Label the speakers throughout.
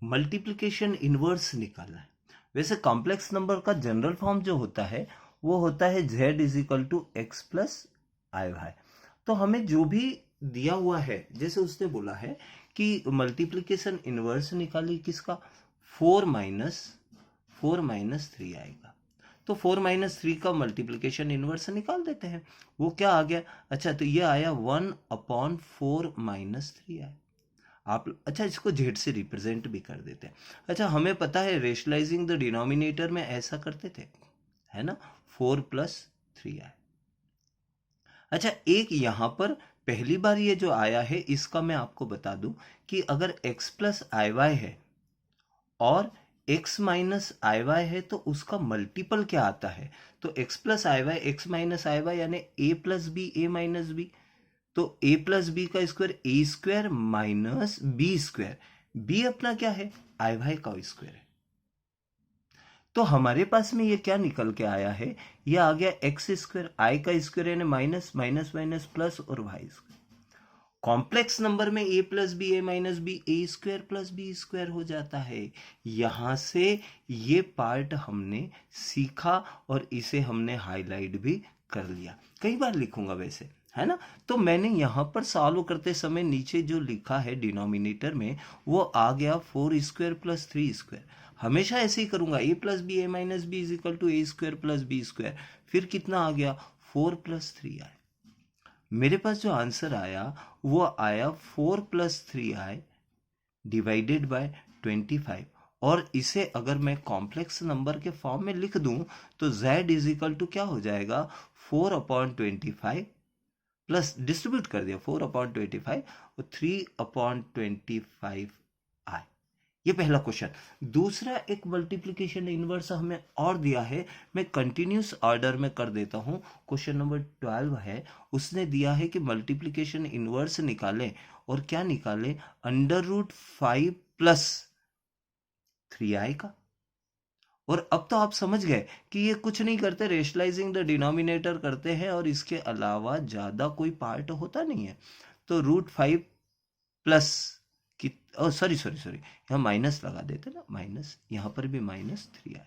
Speaker 1: Multiplication inverse निकालना है। वैसे कॉम्प्लेक्स नंबर का जनरल फॉर्म जो होता है वो होता है z is equal to x plus I y. तो हमें जो भी दिया हुआ है, जैसे उसने बोला है कि मल्टीप्लिकेशन इनवर्स निकालिए किसका, 4 माइनस 3 आएगा। तो 4 - 3 का मल्टीप्लिकेशन इनवर्स निकाल देते हैं। वो क्या आ गया, अच्छा तो ये आया 1/4 - 3 आया। आप अच्छा इसको जेड से रिप्रेजेंट भी कर देते हैं। अच्छा हमें पता है रेशनलाइजिंग द डिनोमिनेटर में ऐसा करते थे, है ना, 4 + 3 आए। अच्छा एक यहां पर पहली बार ये जो आया है इसका मैं आपको बता दूं कि अगर x प्लस आई वाई है और x माइनस आई वाई है तो उसका मल्टीपल क्या आता है, तो x plus I Y X minus I Y यानी a plus B A minus B. तो a प्लस बी का square A square minus B square, B अपना क्या है, आई वाई का स्क्वायर है। तो हमारे पास में ये क्या निकल के आया है, ये आ गया एक्स स्क्वायर, आई का स्क्वायर यानी माइनस माइनस माइनस प्लस और वाई स्क्वायर। कॉम्प्लेक्स नंबर में a plus B A minus b a square plus b square हो जाता है। यहां से ये पार्ट हमने सीखा और इसे हमने हाईलाइट भी कर लिया। कई बार लिखूंगा वैसे, है ना। तो मैंने यहां पर सॉल्व करते समय नीचे जो लिखा है डिनोमिनेटर में वो आ गया 4 स्क्वायर प्लस 3 स्क्वायर। हमेशा ऐसे ही करूंगा, a plus B A minus b is equal to a square plus b square. फिर कितना आ गया, 4 + 3 आया। मेरे पास जो आंसर आया वो आया 4 + 3i डिवाइडेड बाय 25। और इसे अगर मैं कॉम्प्लेक्स नंबर के फॉर्म में लिख दूं तो z इज इक्वल टू क्या हो जाएगा, 4/25 प्लस डिस्ट्रीब्यूट कर दिया 4/25 और 3/25 आई। ये पहला क्वेश्चन। दूसरा एक मल्टीप्लिकेशन इनवर्स हमें और दिया है, मैं कंटिन्यूस ऑर्डर में कर देता हूं। क्वेश्चन नंबर 12 है, उसने दिया है कि मल्टीप्लिकेशन इनवर्स निकालें और क्या निकालें, √5 + 3i का। और अब तो आप समझ गए कि ये कुछ नहीं करते, रेशनलाइजिंग द डिनोमिनेटर करते हैं और इसके अलावा ज्यादा कोई पार्ट होता नहीं है। तो √5 प्लस कि सॉरी सॉरी सॉरी, यहाँ माइनस लगा देते ना, माइनस, यहाँ पर भी -3 आया।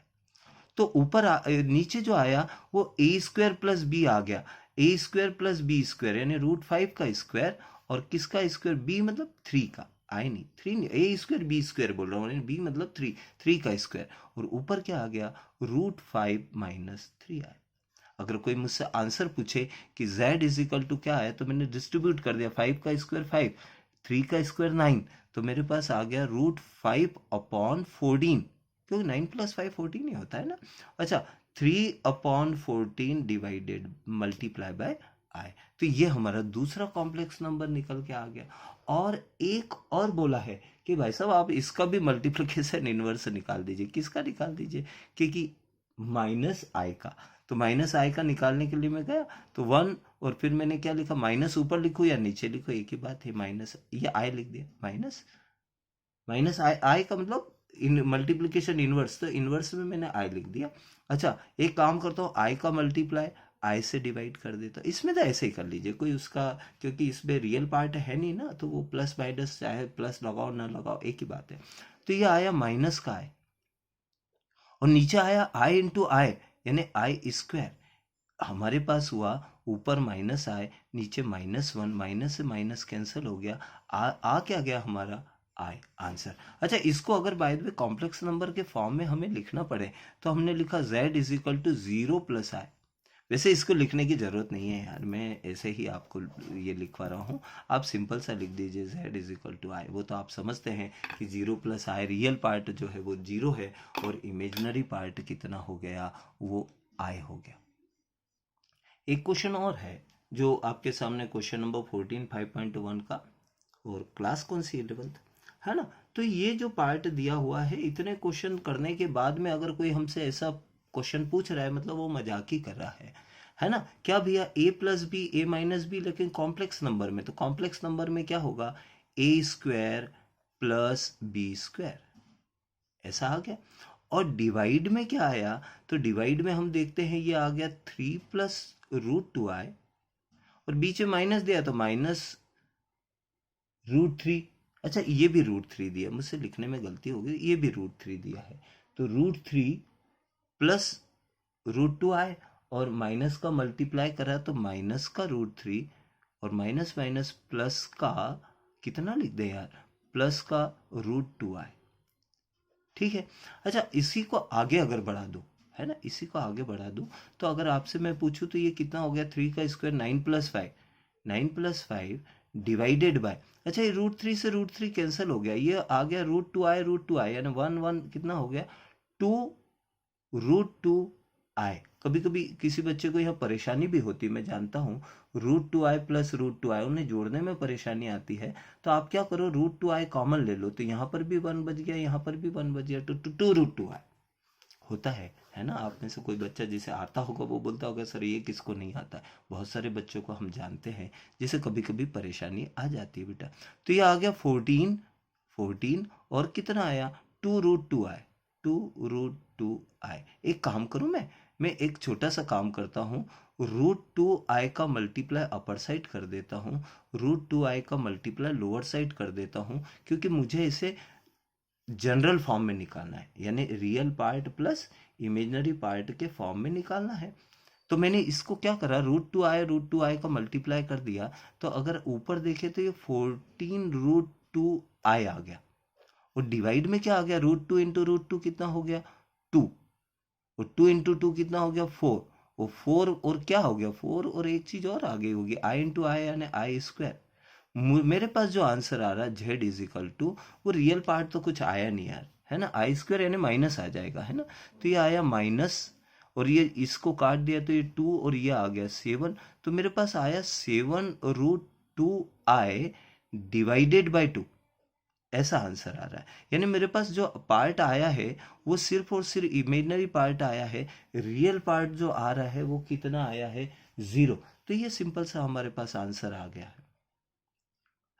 Speaker 1: तो ऊपर नीचे जो आया वो a² प्लस बी आ गया, a² प्लस बी स्क्वायर यानी √5 का स्क्वायर और किसका स्क्वायर, b मतलब 3 का, आई नहीं 3 नहीं, a² b² बोल रहा हूँ, b मतलब 3 का स्क्वायर। और ऊपर क्या आ गया, √5 - 3 आया। अगर कोई मुझसे आंसर पूछे कि z इज इक्वल टू क्या है, तो मैंने डिस्ट्रीब्यूट कर दिया, 5 का स्क्वायर 5, 3 का स्क्वायर 9, तो मेरे पास आ गया √5/14, क्योंकि 9 + 5 14 ही होता है ना। अच्छा 3/14 डिवाइडेड मल्टीप्लाई बाय आई। तो ये हमारा दूसरा कॉम्प्लेक्स नंबर निकल के आ गया। और एक और बोला है कि भाई साहब आप इसका भी मल्टीप्लिकेशन इनवर्स निकाल दीजिए। किसका निकाल दीजिए, क्योंकि -i का, तो -i का निकालने के लिए मैं गया तो 1, और फिर मैंने क्या लिखा, माइनस ऊपर लिखो या नीचे लिखो एक ही बात है, माइनस, ये i लिख दिया, माइनस माइनस आई का मतलब इन मल्टीप्लिकेशन इनवर्स, तो इनवर्स में मैंने i लिख दिया। अच्छा एक काम करता हूँ, i का मल्टीप्लाई i से डिवाइड कर देता हूँ। इसमें तो ऐसे ही कर लीजिए, कोई उसका, क्योंकि इसमें रियल पार्ट है नहीं ना, तो वो प्लस माइनस चाहे प्लस लगाओ ना लगाओ एक ही बात है। तो ये आया माइनस का i, और नीचे आया i इंटू आई यानी i²। हमारे पास हुआ ऊपर -i नीचे -1, माइनस से माइनस कैंसिल हो गया, आ क्या गया हमारा आई आंसर। अच्छा इसको अगर by the way complex number के फॉर्म में हमें लिखना पड़े तो हमने लिखा z is equal to 0 + i। वैसे इसको लिखने की जरूरत नहीं है यार, मैं ऐसे ही आपको ये लिखवा रहा हूँ, आप सिंपल सा लिख दीजिए z इज इक्वल टू आई। वो तो आप समझते हैं कि 0 + i, रियल पार्ट जो है वो 0 है और इमेजिनरी पार्ट कितना हो गया, वो i हो गया। एक क्वेश्चन और है जो आपके सामने, क्वेश्चन नंबर 14 5.1 का, और क्लास कौन सी, 11th, है ना। तो ये जो पार्ट दिया हुआ है, इतने क्वेश्चन करने के बाद में अगर कोई हमसे ऐसा क्वेश्चन पूछ रहा है मतलब वो मजाक ही कर रहा है ना। क्या भैया a + b a - b, लेकिन कॉम्प्लेक्स नंबर में, तो कॉम्प्लेक्स नंबर में क्या होगा, a² + b², ऐसा आ गया। और डिवाइड में क्या आया, तो डिवाइड में हम देखते हैं ये आ गया 3 + √2i, और बीच में माइनस दिया तो -√3। अच्छा ये भी √3 दिया, मुझसे लिखने में गलती हो गई, ये भी √3 दिया है, तो √3 प्लस √2 आए, और माइनस का मल्टीप्लाई करा तो माइनस का √3, और माइनस माइनस प्लस का कितना लिख दे यार, प्लस का √2 आए। ठीक है। अच्छा इसी को आगे अगर बढ़ा दूं, है ना, इसी को आगे बढ़ा दूं, तो अगर आपसे मैं पूछूं तो ये कितना हो गया, 3 का स्क्वायर 9 + 5, 9 + 5 डिवाइडेड बाय, अच्छा ये √3 से √3 कैंसिल हो गया, ये आ गया √2 आए, √2 आए, यानी 1 कितना हो गया, 2 √2 आए। कभी कभी किसी बच्चे को यह परेशानी भी होती है, मैं जानता हूँ, √2 आए प्लस √2 आए उन्हें जोड़ने में परेशानी आती है, तो आप क्या करो, √2 आए कॉमन ले लो, तो यहाँ पर भी 1 बच गया, यहाँ पर भी 1 बच गया, तो 2 √2 आए होता है ना। आप में से कोई बच्चा जिसे आता होगा वो बोलता होगा सर ये किसको नहीं आता है, बहुत सारे बच्चों को हम जानते हैं जिसे कभी कभी परेशानी आ जाती है बेटा। तो ये आ गया 14, 14 और कितना आया, 2 √2 आए, 2 √2 आए। एक काम करूं, मैं एक छोटा सा काम करता हूँ, √2 आए का मल्टीप्लाई अपर साइड कर देता हूँ, √2 आए का मल्टीप्लाई लोअर साइड कर देता हूँ, क्योंकि मुझे इसे जनरल फॉर्म में निकालना है, यानी real part plus imaginary part के फॉर्म में निकालना है। तो मैंने इसको क्या करा, √2 आए का मल्टीप्लाई कर दिया, तो अगर ऊपर देखे तो ये 14 √2 आए आ गया, और डिवाइड में क्या आ गया, √2 इंटू √2 कितना हो गया, 2, और 2 इंटू 2 कितना हो गया, 4, और 4 और क्या हो गया, 4 और एक चीज और आ गई होगी, आई इंटू आई यानी आई स्क्वायर। मेरे पास जो आंसर आ रहा है Z = वो रियल पार्ट तो कुछ आया नहीं यार, है ना, आई स्क्वायर यानी माइनस आ जाएगा, है ना, तो ये आया माइनस, और ये इसको काट दिया तो ये 2, और ये आ गया 7, तो मेरे पास आया 7 √2 आए डिवाइडेड बाई 2, ऐसा आंसर आ रहा है। यानी मेरे पास जो पार्ट आया है वो सिर्फ और सिर्फ इमेजिनरी पार्ट आया है, रियल पार्ट जो आ रहा है वो कितना आया है, 0। तो ये सिंपल सा हमारे पास आंसर आ गया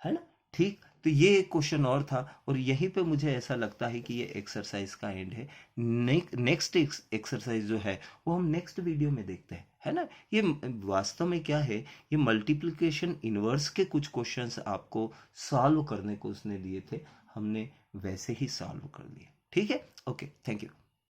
Speaker 1: है ना। ठीक, तो ये एक क्वेश्चन और था, और यहीं पे मुझे ऐसा लगता है कि ये एक्सरसाइज का एंड है। नेक्स्ट एक्सरसाइज जो है वो हम नेक्स्ट वीडियो में देखते हैं, है ना। ये वास्तव में क्या है, ये मल्टीप्लिकेशन इनवर्स के कुछ क्वेश्चंस आपको सॉल्व करने को उसने दिए थे, हमने वैसे ही सॉल्व कर लिए। ठीक है, ओके, थैंक यू।